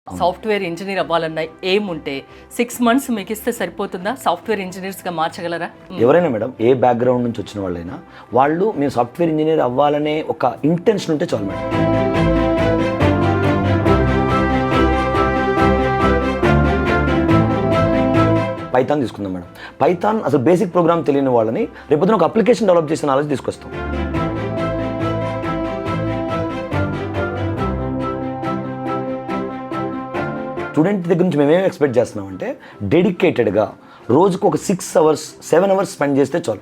Software engineer అవ్వాలన్న aim ఉంటే 6 months మీకు ఇస్తే సరిపోతుందా? సాఫ్ట్వేర్ ఇంజనీర్స్గా మార్చగలరా? ఎవరైనా మేడం ఏ బ్యాక్గ్రౌండ్ నుంచి వచ్చిన వాళ్ళైనా వాళ్ళు మేము సాఫ్ట్వేర్ ఇంజనీర్ అవ్వాలనే ఒక ఇంటెన్షన్ ఉంటే చాలు మేడం. పైథాన్ తీసుకుందాం మేడం. పైథాన్ అసలు బేసిక్ ప్రోగ్రామ్ తెలియని వాళ్ళని రేపొద్దున ఒక అప్లికేషన్ డెవలప్ చేసిన నాలెడ్జ్ తీసుకొస్తాం. స్టూడెంట్ దగ్గర నుంచి మేమేం ఎక్స్పెక్ట్ చేస్తున్నామంటే డెడికేటెడ్గా రోజుకు ఒక 6 hours 7 hours స్పెండ్ చేస్తే చాలు.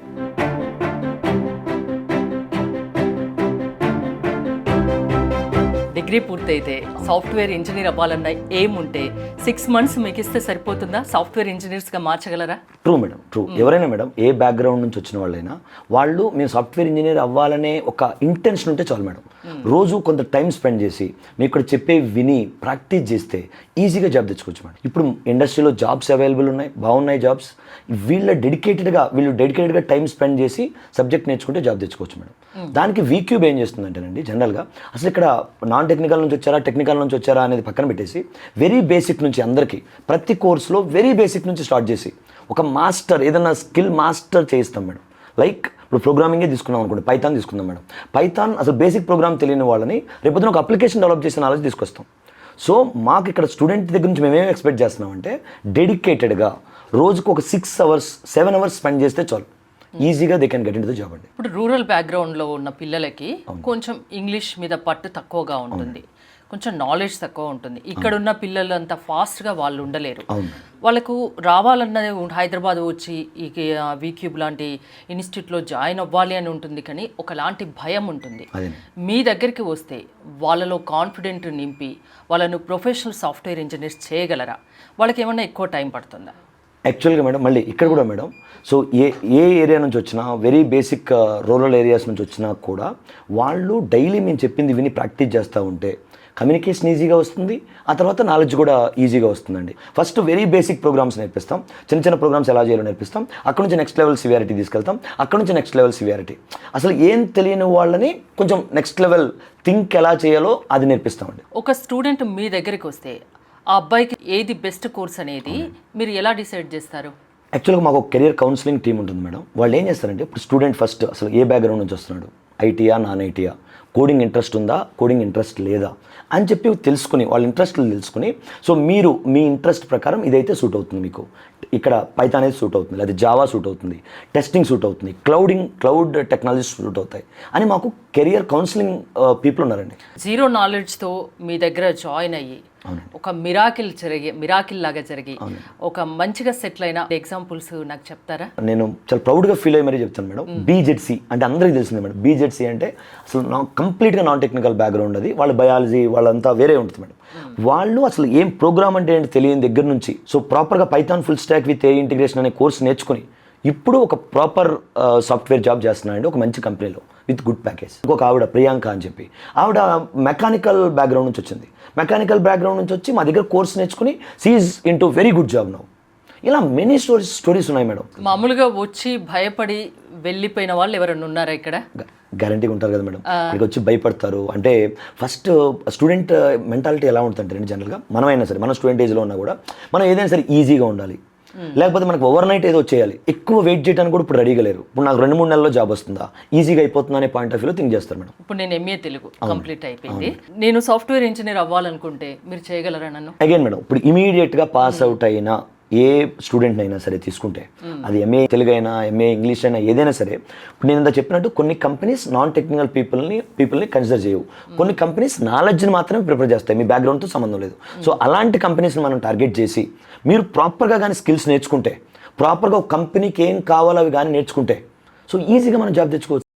డిగ్రీ పూర్తయితే సాఫ్ట్వేర్ ఇంజనీర్ అవ్వాలన్న ఎయిమ్ ఉంటే 6 months మీకు ఇస్తే సరిపోతుందా? సాఫ్ట్వేర్ ఇంజనీర్స్గా మార్చగలరా? True madam, true. ఎవరైనా మేడం ఏ బ్యాక్గ్రౌండ్ నుంచి వచ్చిన వాళ్ళైనా వాళ్ళు మేము సాఫ్ట్వేర్ ఇంజనీర్ అవ్వాలనే ఒక ఇంటెన్షన్ ఉంటే చాలు మేడం. రోజు కొంత టైం స్పెండ్ చేసి మీకు ఇక్కడ చెప్పే విని ప్రాక్టీస్ చేస్తే ఈజీగా జాబ్ తెచ్చుకోవచ్చు మేడం. ఇప్పుడు ఇండస్ట్రీలో జాబ్స్ అవైలబుల్ ఉన్నాయి, బాగున్నాయి జాబ్స్. వీళ్ళు డెడికేటెడ్గా టైం స్పెండ్ చేసి సబ్జెక్ట్ నేర్చుకుంటే జాబ్ తెచ్చుకోవచ్చు మేడం. దానికి వీక్యూబ్ ఏం చేస్తుందంటేనండి, జనరల్గా అసలు ఇక్కడ నాన్ టెక్నికల్ నుంచి వచ్చారా టెక్నికల్ నుంచి వచ్చారా అనేది పక్కన పెట్టేసి వెరీ బేసిక్ నుంచి అందరికీ ప్రతి కోర్సులో వెరీ బేసిక్ నుంచి స్టార్ట్ చేసి ఒక మాస్టర్ ఏదైనా స్కిల్ మాస్టర్ చేయిస్తాం మేడం. లైక్ ఇప్పుడు ప్రోగ్రామింగే తీసుకున్నాం అనుకోండి, పైథాన్ తీసుకుందాం మేడం. పైథాన్ అసలు బేసిక్ ప్రోగ్రామ్ తెలియని వాళ్ళని రేపొద్దున ఒక అప్లికేషన్ డెవలప్ చేసిన నాలెడ్జ్ తీసుకొస్తాం. సో మాకు ఇక్కడ స్టూడెంట్ దగ్గర నుంచి మేమేం ఎక్స్పెక్ట్ చేస్తున్నామంటే డెడికేటెడ్గా రోజుకు ఒక 6 hours 7 hours స్పెండ్ చేస్తే చాలు. ఈజీగా they can get in to the job అండి. ఇప్పుడు రూరల్ బ్యాక్గ్రౌండ్లో ఉన్న పిల్లలకి కొంచెం ఇంగ్లీష్ మీద పట్టు తక్కువగా ఉంటుంది, కొంచెం నాలెడ్జ్ తక్కువ ఉంటుంది. ఇక్కడ ఉన్న పిల్లలు అంత ఫాస్ట్గా వాళ్ళు ఉండలేరు. వాళ్ళకు రావాలన్నది హైదరాబాద్ వచ్చి ఈ వీక్యూబ్ లాంటి ఇన్స్టిట్యూట్లో జాయిన్ అవ్వాలి అని ఉంటుంది, కానీ ఒకలాంటి భయం ఉంటుంది. మీ దగ్గరికి వస్తే వాళ్ళలో కాన్ఫిడెంట్ నింపి వాళ్ళను ప్రొఫెషనల్ సాఫ్ట్వేర్ ఇంజనీర్స్ చేయగలరా? వాళ్ళకి ఏమన్నా ఎక్కువ టైం పడుతుందా? యాక్చువల్గా మేడం మళ్ళీ ఇక్కడ కూడా మేడం, సో ఏ ఏరియా నుంచి వచ్చినా వెరీ బేసిక్ రూరల్ ఏరియాస్ నుంచి వచ్చినా కూడా వాళ్ళు డైలీ మేము చెప్పింది విని ప్రాక్టీస్ చేస్తూ ఉంటే కమ్యూనికేషన్ ఈజీగా వస్తుంది, ఆ తర్వాత నాలెడ్జ్ కూడా ఈజీగా వస్తుందండి. ఫస్ట్ వెరీ బేసిక్ ప్రోగ్రామ్స్ నేర్పిస్తాం, చిన్న చిన్న ప్రోగ్రామ్స్ ఎలా చేయాలో నేర్పిస్తాం, అక్కడ నుంచి నెక్స్ట్ లెవెల్ సివియారిటీ తీసుకెళ్తాం, అక్కడ నుంచి నెక్స్ట్ లెవెల్ సివియారిటీ. అసలు ఏం తెలియని వాళ్ళని కొంచెం నెక్స్ట్ లెవెల్ థింక్ ఎలా చేయాలో అది నేర్పిస్తామండి. ఒక స్టూడెంట్ మీ దగ్గరికి వస్తే ఆ అబ్బాయికి ఏది బెస్ట్ కోర్స్ అనేది మీరు ఎలా డిసైడ్ చేస్తారు? యాక్చువల్గా మాకు ఒక కెరియర్ కౌన్సిలింగ్ టీమ్ ఉంటుంది మేడం. వాళ్ళు ఏం చేస్తారంటే ఇప్పుడు స్టూడెంట్ ఫస్ట్ అసలు ఏ బ్యాక్గ్రౌండ్ నుంచి వస్తున్నాడు, ఐటీయా నాన్ ఐటీయా, కోడింగ్ ఇంట్రెస్ట్ ఉందా కోడింగ్ ఇంట్రెస్ట్ లేదా అని చెప్పి తెలుసుకుని వాళ్ళ ఇంట్రెస్ట్లు తెలుసుకుని, సో మీరు మీ ఇంట్రెస్ట్ ప్రకారం ఇదైతే సూట్ అవుతుంది, మీకు ఇక్కడ పైథాన్ అనేది సూట్ అవుతుంది, లేదా జావా సూట్ అవుతుంది, టెస్టింగ్ సూట్ అవుతుంది, క్లౌడ్ టెక్నాలజీ సూట్ అవుతాయి అని మాకు కెరియర్ కౌన్సిలింగ్ పీపుల్ ఉన్నారండి. జీరో నాలెడ్జ్తో మీ దగ్గర జాయిన్ అయ్యి ఒక మిరాకిల్ లాగా జరిగి ఒక మంచిగా సెటిల్ అయిన ఎగ్జాంపుల్స్ నాకు చెప్తారా? నేను చాలా ప్రౌడ్గా ఫీల్ అయ్యి మరీ చెప్తాను మేడం. బీజెడ్సీ అంటే అందరికీ తెలిసిందే మేడం. బీజెడ్సీ అంటే అసలు కంప్లీట్గా నాన్ టెక్నికల్ బ్యాక్గ్రౌండ్, అది వాళ్ళ బయాలజీ వాళ్ళంతా వేరే ఉంటుంది మేడం. వాళ్ళు అసలు ఏం ప్రోగ్రామ్ అంటే ఏంటి తెలియని దగ్గర నుంచి సో ప్రాపర్గా Python full stock with a integration అనే కోర్స్ నేర్చుకుని ఇప్పుడు ఒక ప్రాపర్ సాఫ్ట్వేర్ జాబ్ చేస్తున్నారండి ఒక మంచి కంపెనీలో విత్ గుడ్ ప్యాకేజ్. ఇంకొక ఆవిడ ప్రియాంక అని చెప్పి, ఆవిడ మెకానికల్ బ్యాక్గ్రౌండ్ నుంచి వచ్చింది. మెకానికల్ బ్యాక్గ్రౌండ్ నుంచి వచ్చి మా దగ్గర కోర్స్ నేర్చుకుని she is into very good job now. ఇలా మెనీ స్టోరీస్ ఉన్నాయి మేడం. మామూలుగా వచ్చి భయపడి వెళ్ళిపోయిన వాళ్ళు ఎవరైనా ఉన్నారా ఇక్కడ? గ్యారంటీగా ఉంటారు కదా మేడం. ఇక్కడికి వచ్చి భయపడతారు అంటే ఫస్ట్ స్టూడెంట్ మెంటాలిటీ ఎలా ఉంటుందంటే జనరల్గా మనమైనా సరే మన స్టూడెంట్ ఏజ్లో ఉన్నా కూడా మనం ఏదైనా సరే ఈజీగా ఉండాలి, లేకపోతే మనకు ఓవర్ నైట్ ఏదో చేయాలి, ఎక్కువ వెయిట్ చేయడానికి కూడా ఇప్పుడు రెడీగా లేరు. ఇప్పుడు నాకు 2-3 నెలల్లో జాబ్ వస్తుందా, ఈజీగా అయిపోతుందా అనే పాయింట్ ఆఫ్ వ్యూలో థింక్ చేస్తారు మేడం. ఇప్పుడు నేను ఎంఏ తెలుగు కంప్లీట్ అయిపోయింది, నేను సాఫ్ట్వేర్ ఇంజనీర్ అవ్వాలనుకుంటే మీరు చేయగలరా నన్ను? అగైన్ మేడం, ఇప్పుడు ఇమీడియట్గా పాస్ అవుట్ అయినా ఏ స్టూడెంట్ అయినా సరే తీసుకుంటే అది ఎంఏ తెలుగు అయినా ఎంఏ ఇంగ్లీష్ అయినా ఏదైనా సరే, ఇప్పుడు నేను ఇంత చెప్పినట్టు కొన్ని కంపెనీస్ నాన్ టెక్నికల్ పీపుల్ని కన్సిడర్ చేయవు, కొన్ని కంపెనీస్ నాలెడ్జ్ని మాత్రమే ప్రిఫర్ చేస్తాయి, మీ బ్యాక్గ్రౌండ్తో సంబంధం లేదు. సో అలాంటి కంపెనీస్ని మనం టార్గెట్ చేసి మీరు ప్రాపర్గా కానీ స్కిల్స్ నేర్చుకుంటే, ప్రాపర్గా ఒక కంపెనీకి ఏం కావాలో అవి కానీ నేర్చుకుంటే సో ఈజీగా మనం జాబ్ తెచ్చుకోవచ్చు.